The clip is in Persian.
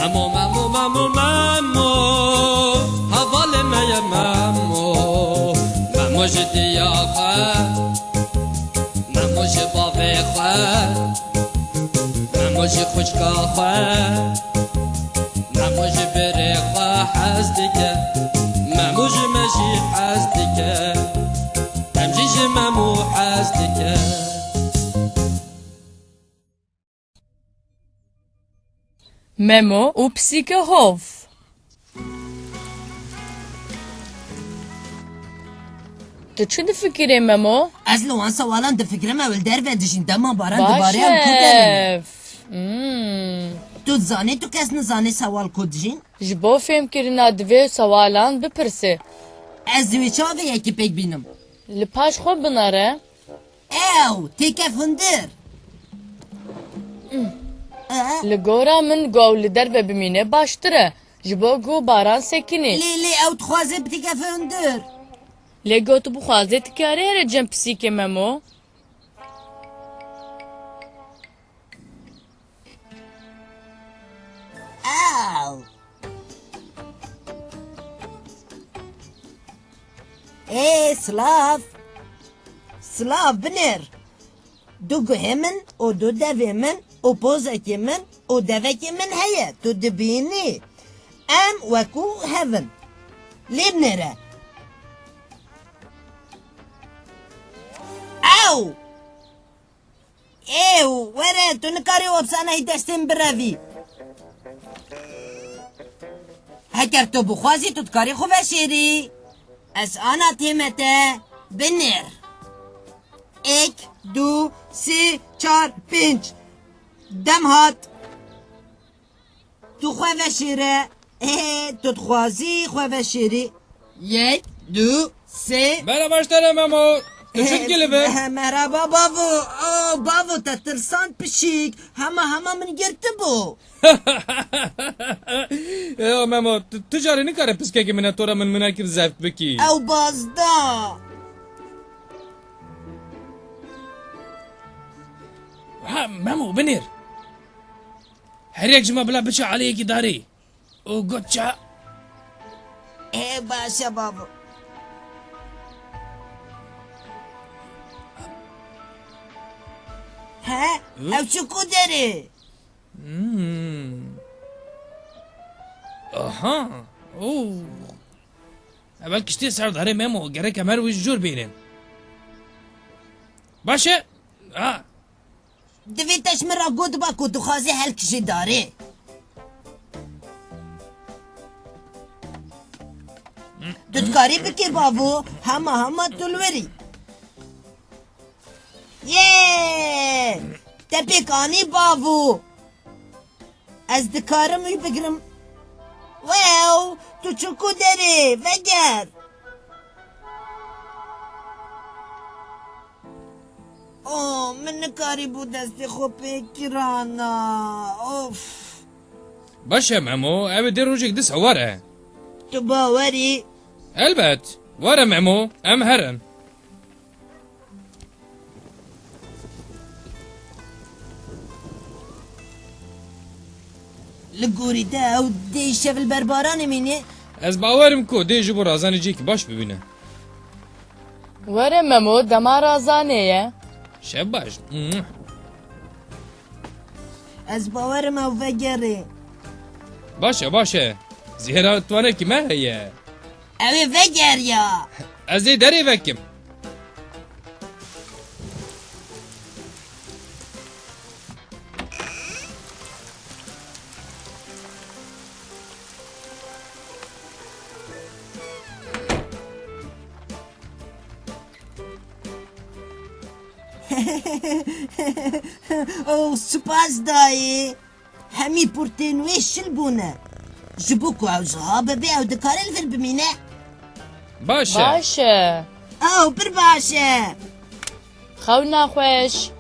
ممو ممو ممو ممو حوال می ممو ممو جدیا خواه ممو جبابه خواه ممو جخوشکا خواه ممو جبره خواه حزدکه ممو جمجی حزدکه امجی جممو حزدکه ممو و پسیکه هوف تو چه دفکری ممو؟ از لوان سوالان دفکرم اول در و دشین دما باران دوباره هم کدرم تو زانه تو کس نزانه سوال کدجین؟ جبو فهم کرنا دوی سوالان بپرسه از دوی چاوه یکی پک بینم لپاش خوب بناره؟ او تیکه فندر لگورا من گو لدر و بمینه باشتره جبو گو باران سکنی لی او تخوازه بتیکه فندر لگو تو بخوازه تکاره هره جن پسیکه ممو؟ او سلاف بنر دو گوه و دو دوه من و پوزکی من و دوکی من هیا تو دبینی ام وکو هفن لی بنره او وره تو نکاری وابسانه هی دستیم بروی هکر تو بخوازی تو تکاری خوبه شیری از آنا تیمته بنر 1 2 3 4 5 دم هات تو خواه شیره تو تخوازی خواه شیری 1 2 3 بله باشتره ممو تو شد گلبه؟ مرحبا بابو تا ترسان پشیک همه من گرته بو ممو تو جاری نکاره پسکه که منه طورا من منکر زفت بکی او بازدا ممو بنیر هر یک جمع بلا بچه علیه کی داری او گوچه باشه بابو او چکو داره آها اوه اول کشتی سر داره ممو گره کمر ویش جور بینن باشه دویتش مرا گود با کدو خوازی هل کشی داره دودکاری بکی بابو همه تلوری تپیکانی بابو از دکارم بگرم واو تو چکو داره وگر من نکاری بود دستی خوب پیکرانا باشه ممو او دی روژک دس واره تو باوری؟ البت واره ممو ام هرن لگوری ده او دی شفل برباران مینه از باورم کو دی جبو رازانی جی که باش ببینه وره ممو دما رازانه شب باش از باورم او وگره باشه زیرا توانه که ما هیه اوه وگر یا از دی داری وکم او سپاس دایی همی پرتنوی شل بونه جبوكو عاوزها ببيع ودكار الفل بمينة باشا او برباشا خونا خوش